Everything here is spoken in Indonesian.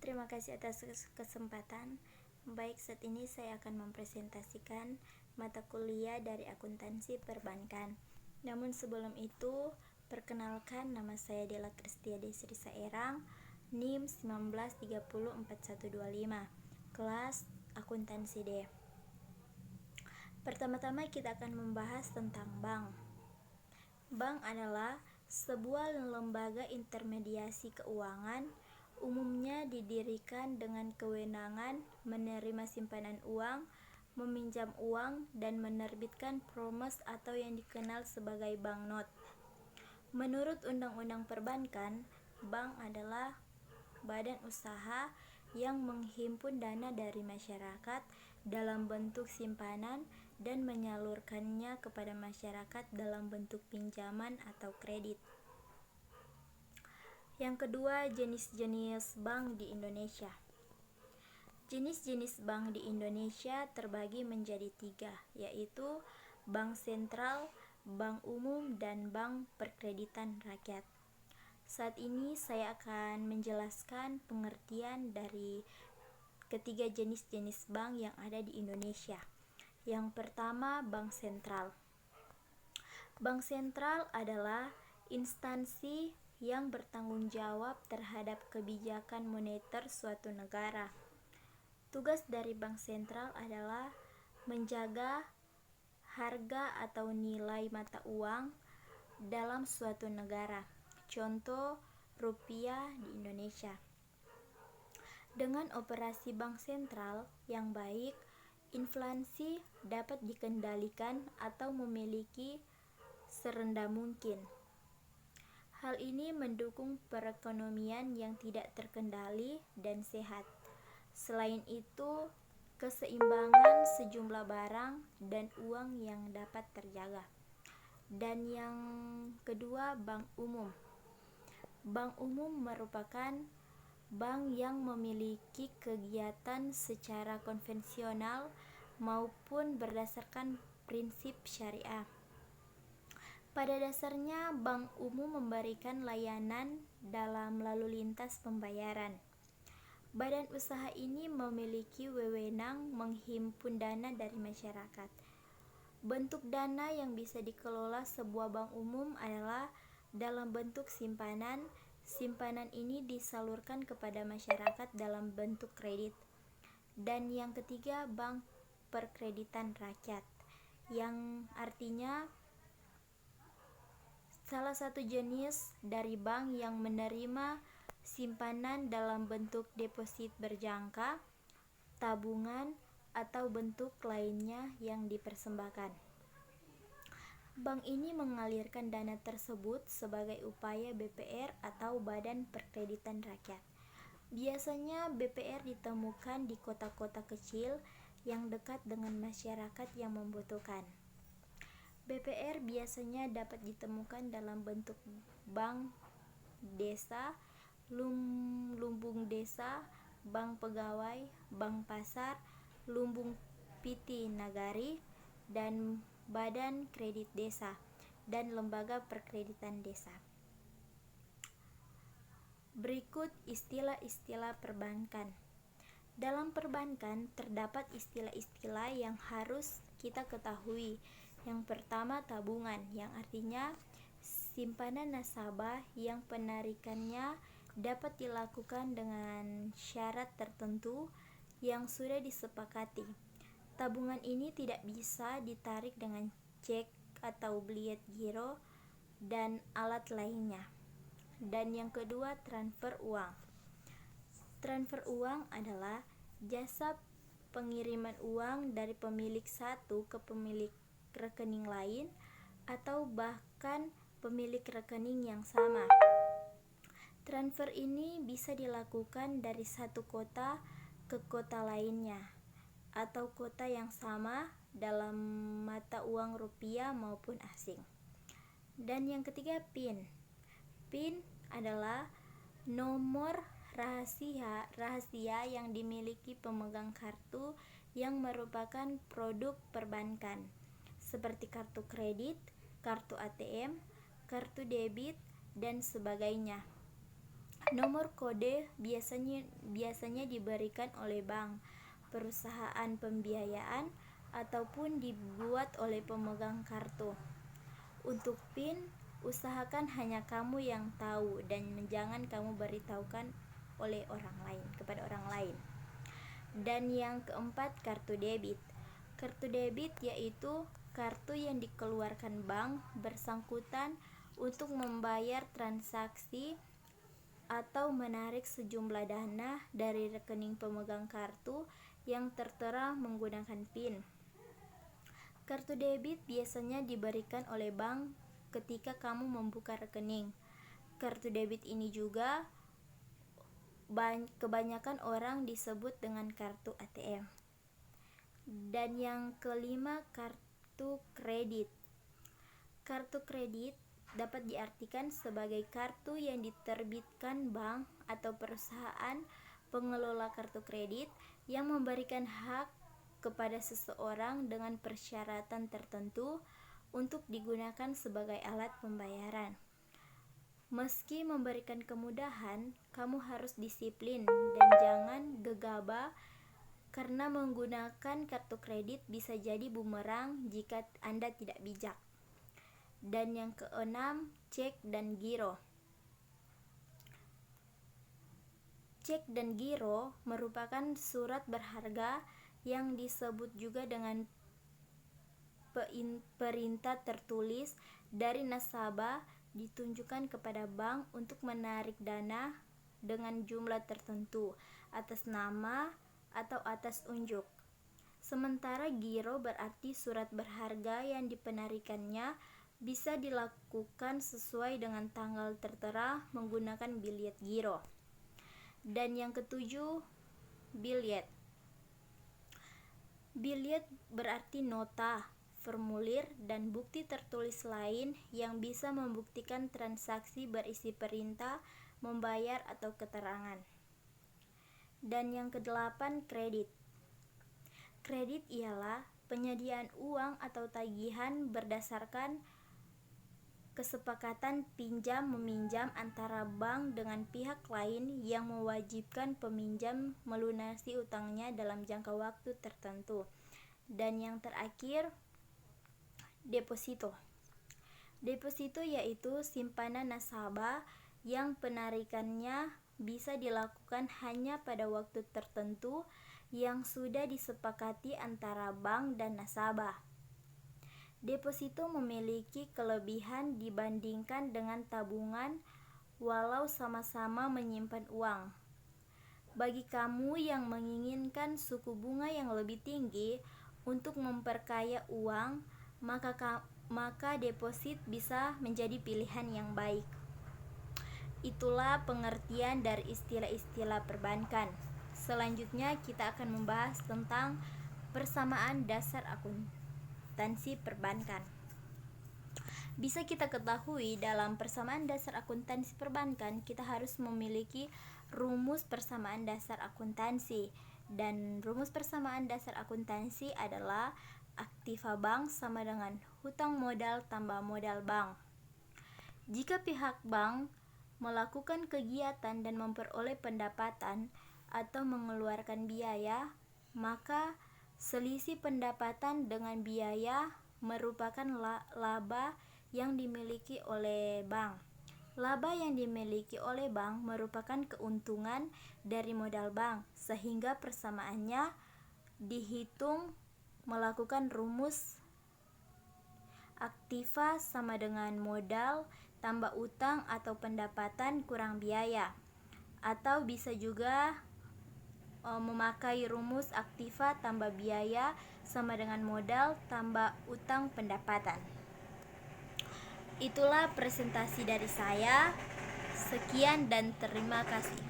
Terima kasih atas kesempatan. Baik, saat ini saya akan mempresentasikan mata kuliah dari akuntansi perbankan. Namun sebelum itu, perkenalkan, nama saya Dela Kristia Desri Saerang, NIM 19304125, kelas akuntansi D. Pertama-tama kita akan membahas tentang bank. Bank adalah sebuah lembaga intermediasi keuangan, umumnya didirikan dengan kewenangan menerima simpanan uang, meminjam uang, dan menerbitkan promes atau yang dikenal sebagai banknot. Menurut Undang-Undang Perbankan, bank adalah badan usaha yang menghimpun dana dari masyarakat dalam bentuk simpanan dan menyalurkannya kepada masyarakat dalam bentuk pinjaman atau kredit. Yang kedua, jenis-jenis bank di Indonesia. Jenis-jenis bank di Indonesia terbagi menjadi 3, yaitu bank sentral, bank umum, dan bank perkreditan rakyat. Saat ini saya akan menjelaskan pengertian dari ketiga jenis-jenis bank yang ada di Indonesia. Yang pertama, bank sentral. Bank sentral adalah instansi yang bertanggung jawab terhadap kebijakan moneter suatu negara. Tugas dari bank sentral adalah menjaga harga atau nilai mata uang dalam suatu negara. Contoh, rupiah di Indonesia. Dengan operasi bank sentral yang baik, inflasi dapat dikendalikan atau memiliki serendah mungkin. Hal ini mendukung perekonomian yang tidak terkendali dan sehat. Selain itu, keseimbangan sejumlah barang dan uang yang dapat terjaga. Dan yang kedua, bank umum. Bank umum merupakan bank yang memiliki kegiatan secara konvensional maupun berdasarkan prinsip syariah. Pada dasarnya, bank umum memberikan layanan dalam lalu lintas pembayaran. Badan usaha ini memiliki wewenang menghimpun dana dari masyarakat. Bentuk dana yang bisa dikelola sebuah bank umum adalah dalam bentuk simpanan. Simpanan ini disalurkan kepada masyarakat dalam bentuk kredit. Dan yang ketiga, bank perkreditan rakyat, yang artinya salah satu jenis dari bank yang menerima simpanan dalam bentuk deposit berjangka, tabungan, atau bentuk lainnya yang dipersembahkan. Bank ini mengalirkan dana tersebut sebagai upaya BPR atau Badan Perkreditan Rakyat. Biasanya BPR ditemukan di kota-kota kecil yang dekat dengan masyarakat yang membutuhkan. BPR biasanya dapat ditemukan dalam bentuk bank desa, lumbung desa, bank pegawai, bank pasar, lumbung piti nagari, dan badan kredit desa, dan lembaga perkreditan desa. Berikut istilah-istilah perbankan. Dalam perbankan terdapat istilah-istilah yang harus kita ketahui. Yang pertama, tabungan, yang artinya simpanan nasabah yang penarikannya dapat dilakukan dengan syarat tertentu yang sudah disepakati. Tabungan ini tidak bisa ditarik dengan cek atau bliet giro dan alat lainnya. Dan yang kedua, transfer uang. Transfer uang adalah jasa pengiriman uang dari pemilik satu ke pemilik rekening lain atau bahkan pemilik rekening yang sama. Transfer ini bisa dilakukan dari satu kota ke kota lainnya atau kota yang sama dalam mata uang rupiah maupun asing. Dan yang ketiga, PIN. PIN adalah nomor rahasia yang dimiliki pemegang kartu yang merupakan produk perbankan, seperti kartu kredit, kartu ATM, kartu debit, dan sebagainya. Nomor kode biasanya diberikan oleh bank, perusahaan pembiayaan, ataupun dibuat oleh pemegang kartu. Untuk PIN, usahakan hanya kamu yang tahu dan jangan kamu beritahukan oleh kepada orang lain. Dan yang keempat, kartu debit. Kartu debit yaitu kartu yang dikeluarkan bank bersangkutan untuk membayar transaksi atau menarik sejumlah dana dari rekening pemegang kartu yang tertera menggunakan PIN. Kartu debit biasanya diberikan oleh bank ketika kamu membuka rekening. Kartu debit ini juga kebanyakan orang disebut dengan kartu ATM. Dan yang kelima, kartu kredit. Kartu kredit dapat diartikan sebagai kartu yang diterbitkan bank atau perusahaan pengelola kartu kredit yang memberikan hak kepada seseorang dengan persyaratan tertentu untuk digunakan sebagai alat pembayaran. Meski memberikan kemudahan, kamu harus disiplin dan jangan gegabah karena menggunakan kartu kredit bisa jadi bumerang jika Anda tidak bijak. Dan yang keenam, cek dan giro. Cek dan giro merupakan surat berharga yang disebut juga dengan perintah tertulis dari nasabah ditunjukkan kepada bank untuk menarik dana dengan jumlah tertentu atas nama atau atas unjuk. Sementara giro berarti surat berharga yang dipenarikannya bisa dilakukan sesuai dengan tanggal tertera menggunakan biljet giro. Dan yang ketujuh, biljet. Biljet berarti nota, formulir, dan bukti tertulis lain yang bisa membuktikan transaksi berisi perintah, membayar, atau keterangan. Dan yang kedelapan, kredit. Kredit ialah penyediaan uang atau tagihan berdasarkan kesepakatan pinjam-meminjam antara bank dengan pihak lain yang mewajibkan peminjam melunasi utangnya dalam jangka waktu tertentu. Dan yang terakhir, deposito. Deposito yaitu simpanan nasabah yang penarikannya bisa dilakukan hanya pada waktu tertentu yang sudah disepakati antara bank dan nasabah. Deposito memiliki kelebihan dibandingkan dengan tabungan walau sama-sama menyimpan uang. Bagi kamu yang menginginkan suku bunga yang lebih tinggi untuk memperkaya uang, maka deposit bisa menjadi pilihan yang baik. Itulah pengertian dari istilah-istilah perbankan. Selanjutnya kita akan membahas tentang persamaan dasar akuntansi perbankan. Bisa kita ketahui dalam persamaan dasar akuntansi perbankan, kita harus memiliki rumus persamaan dasar akuntansi. Dan rumus persamaan dasar akuntansi adalah aktiva bank sama dengan hutang modal tambah modal bank. Jika pihak bank melakukan kegiatan dan memperoleh pendapatan atau mengeluarkan biaya, maka selisih pendapatan dengan biaya merupakan laba yang dimiliki oleh bank. Laba yang dimiliki oleh bank merupakan keuntungan dari modal bank, sehingga persamaannya dihitung melakukan rumus aktiva sama dengan modal tambah utang atau pendapatan kurang biaya, atau bisa juga memakai rumus aktiva tambah biaya sama dengan modal tambah utang pendapatan. Itulah presentasi dari saya. Sekian dan terima kasih.